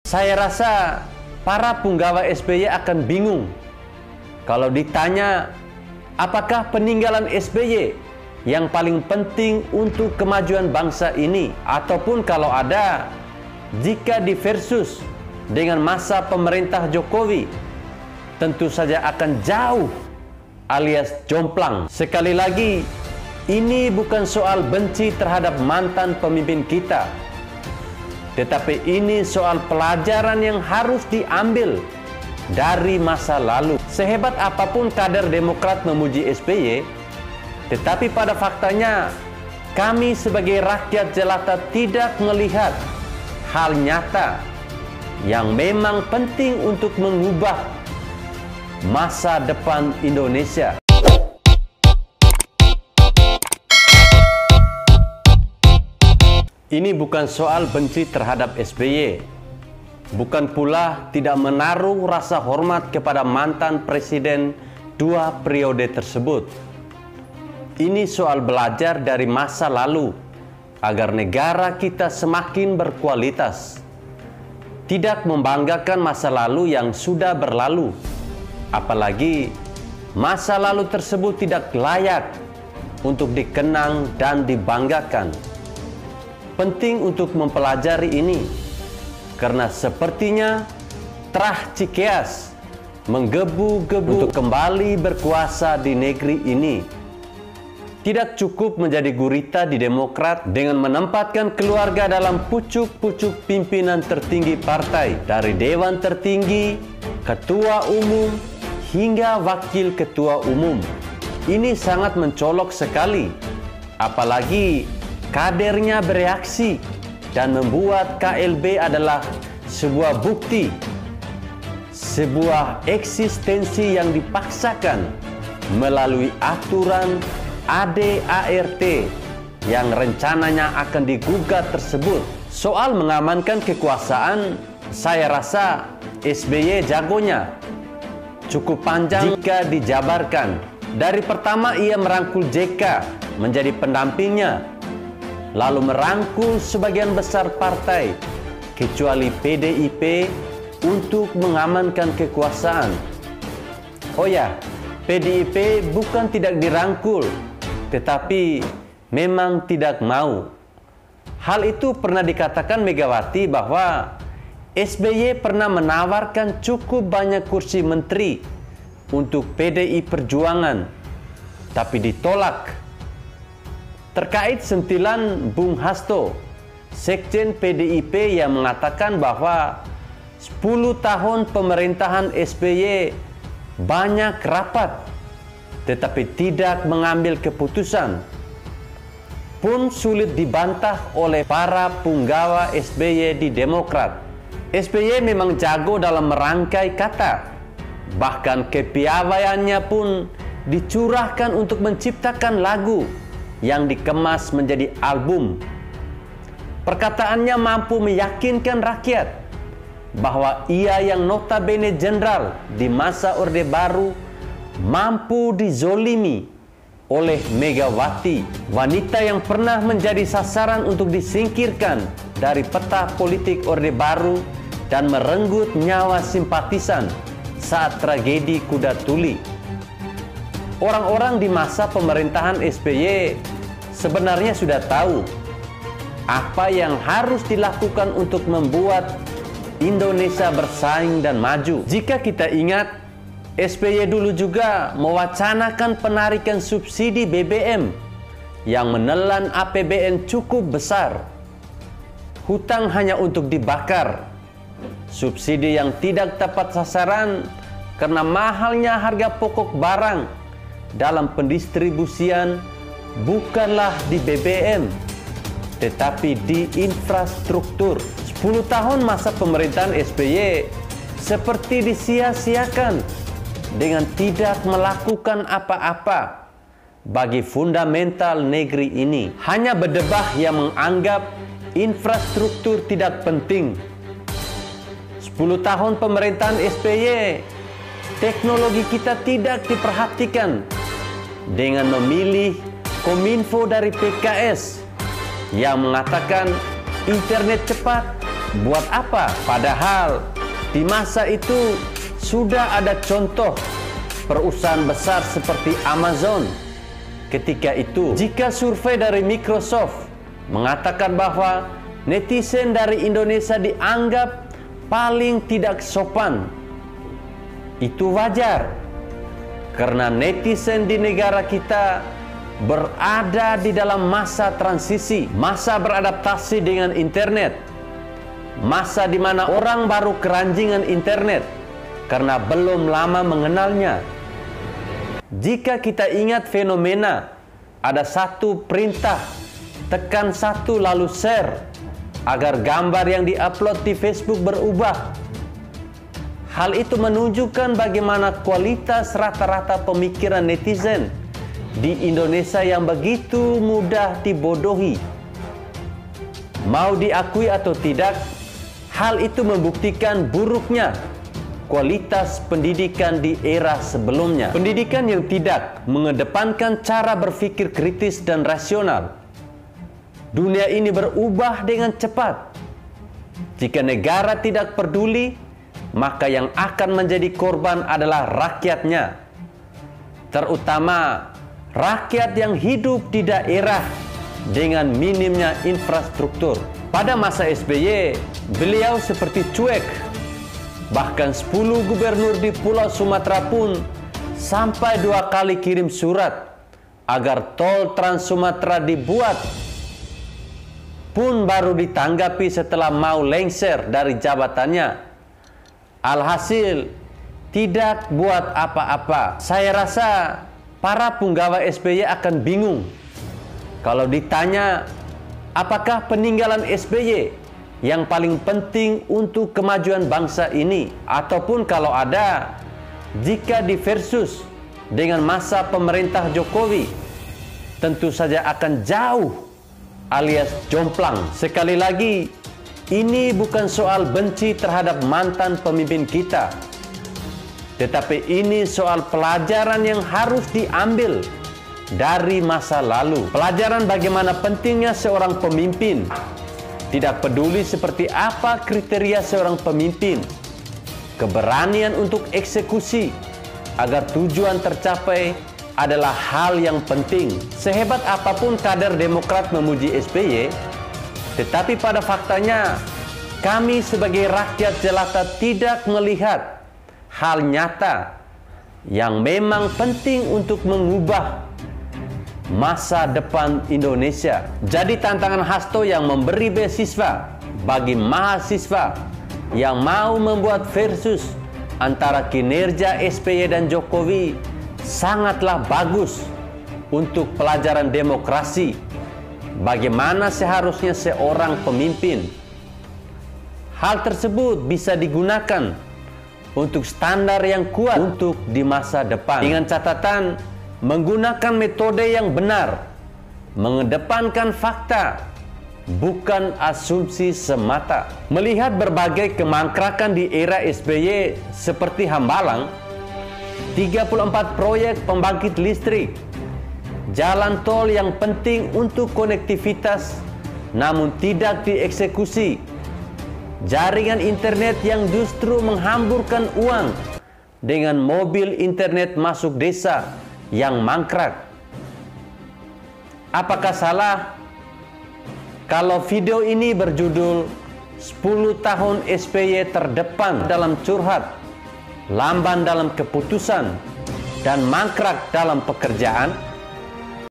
Saya rasa para punggawa SBY akan bingung kalau ditanya apakah peninggalan SBY yang paling penting untuk kemajuan bangsa ini, ataupun kalau ada, jika diversus dengan masa pemerintah Jokowi, tentu saja akan jauh alias jomplang. Sekali lagi, ini bukan soal benci terhadap mantan pemimpin kita, tetapi ini soal pelajaran yang harus diambil dari masa lalu. Sehebat apapun kader Demokrat memuji SBY, tetapi pada faktanya kami sebagai rakyat jelata tidak melihat hal nyata yang memang penting untuk mengubah masa depan Indonesia. Ini bukan soal benci terhadap SBY, bukan pula tidak menaruh rasa hormat kepada mantan presiden 2 periode tersebut. Ini soal belajar dari masa lalu agar negara kita semakin berkualitas. Tidak membanggakan masa lalu yang sudah berlalu, apalagi masa lalu tersebut tidak layak untuk dikenang dan dibanggakan. Penting untuk mempelajari ini, karena sepertinya terah Cikeas menggebu-gebu untuk kembali berkuasa di negeri ini. Tidak cukup menjadi gurita di Demokrat dengan menempatkan keluarga dalam pucuk-pucuk pimpinan tertinggi partai, dari Dewan Tertinggi, Ketua Umum, hingga Wakil Ketua Umum. Ini sangat mencolok sekali, apalagi kadernya bereaksi dan membuat KLB adalah sebuah bukti, sebuah eksistensi yang dipaksakan melalui aturan ADART yang rencananya akan digugat tersebut. Soal mengamankan kekuasaan, saya rasa SBY jagonya cukup panjang jika dijabarkan. Dari pertama ia merangkul JK menjadi pendampingnya, lalu merangkul sebagian besar partai kecuali PDIP untuk mengamankan kekuasaan. Oh ya, PDIP bukan tidak dirangkul, tetapi memang tidak mau. Hal itu pernah dikatakan Megawati bahwa SBY pernah menawarkan cukup banyak kursi menteri untuk PDI Perjuangan, tapi ditolak. Terkait sentilan Bung Hasto, Sekjen PDIP, yang mengatakan bahwa 10 tahun pemerintahan SBY banyak rapat tetapi tidak mengambil keputusan, pun sulit dibantah oleh para punggawa SBY di Demokrat. SBY memang jago dalam merangkai kata, bahkan kepiawaiannya pun dicurahkan untuk menciptakan lagu yang dikemas menjadi album. Perkataannya mampu meyakinkan rakyat bahwa ia yang notabene jenderal di masa Orde Baru mampu dizolimi oleh Megawati, wanita yang pernah menjadi sasaran untuk disingkirkan dari peta politik Orde Baru dan merenggut nyawa simpatisan saat tragedi Kuda Tuli. Orang-orang di masa pemerintahan SBY sebenarnya sudah tahu apa yang harus dilakukan untuk membuat Indonesia bersaing dan maju. Jika kita ingat, SBY dulu juga mewacanakan penarikan subsidi BBM yang menelan APBN cukup besar. Hutang hanya untuk dibakar. Subsidi yang tidak tepat sasaran karena mahalnya harga pokok barang dalam pendistribusian bukanlah di BBM, tetapi di infrastruktur. 10 tahun masa pemerintahan SBY seperti disia-siakan dengan tidak melakukan apa-apa bagi fundamental negeri ini. Hanya berdebah yang menganggap infrastruktur tidak penting. 10 tahun pemerintahan SBY, teknologi kita tidak diperhatikan dengan memilih Kominfo dari PKS yang mengatakan internet cepat Buat apa? Padahal di masa itu sudah ada contoh perusahaan besar seperti Amazon ketika itu. Jika survei dari Microsoft mengatakan bahwa netizen dari Indonesia dianggap paling tidak sopan, itu wajar karena netizen di negara kita berada di dalam masa transisi, masa beradaptasi dengan internet, masa di mana orang baru keranjingan internet karena belum lama mengenalnya. Jika kita ingat fenomena, ada satu perintah, tekan satu lalu share, agar gambar yang diupload di Facebook berubah. Hal itu menunjukkan bagaimana kualitas rata-rata pemikiran netizen di Indonesia yang begitu mudah dibodohi. Mau diakui atau tidak, hal itu membuktikan buruknya kualitas pendidikan di era sebelumnya. Pendidikan yang tidak mengedepankan cara berpikir kritis dan rasional. Dunia ini berubah dengan cepat. Jika negara tidak peduli, maka yang akan menjadi korban adalah rakyatnya, terutama rakyat yang hidup di daerah dengan minimnya infrastruktur. Pada masa SBY, beliau seperti cuek. Bahkan 10 gubernur di Pulau Sumatera pun sampai 2 kali kirim surat agar tol Trans Sumatera dibuat, pun baru ditanggapi setelah mau lengser dari jabatannya. Alhasil, tidak buat apa-apa. Saya rasa para punggawa SBY akan bingung kalau ditanya apakah peninggalan SBY yang paling penting untuk kemajuan bangsa ini, ataupun kalau ada, jika diversus dengan masa pemerintah Jokowi, tentu saja akan jauh alias jomplang. Sekali lagi, ini bukan soal benci terhadap mantan pemimpin kita, tetapi ini soal pelajaran yang harus diambil dari masa lalu. Pelajaran bagaimana pentingnya seorang pemimpin, tidak peduli seperti apa kriteria seorang pemimpin, keberanian untuk eksekusi agar tujuan tercapai adalah hal yang penting. Sehebat apapun kader Demokrat memuji SBY, tetapi pada faktanya kami sebagai rakyat jelata tidak melihat hal nyata yang memang penting untuk mengubah masa depan Indonesia. Jadi tantangan Hasto yang memberi beasiswa bagi mahasiswa yang mau membuat versus antara kinerja SBY dan Jokowi sangatlah bagus untuk pelajaran demokrasi. Bagaimana seharusnya seorang pemimpin. Hal tersebut bisa digunakan untuk standar yang kuat untuk di masa depan. Dengan catatan, menggunakan metode yang benar, mengedepankan fakta, bukan asumsi semata. Melihat berbagai kemangkrakan di era SBY seperti Hambalang, 34 proyek pembangkit listrik, jalan tol yang penting untuk konektivitas namun tidak dieksekusi, jaringan internet yang justru menghamburkan uang dengan mobil internet masuk desa yang mangkrak. Apakah salah kalau video ini berjudul 10 tahun SBY terdepan dalam curhat, lamban dalam keputusan, dan mangkrak dalam pekerjaan?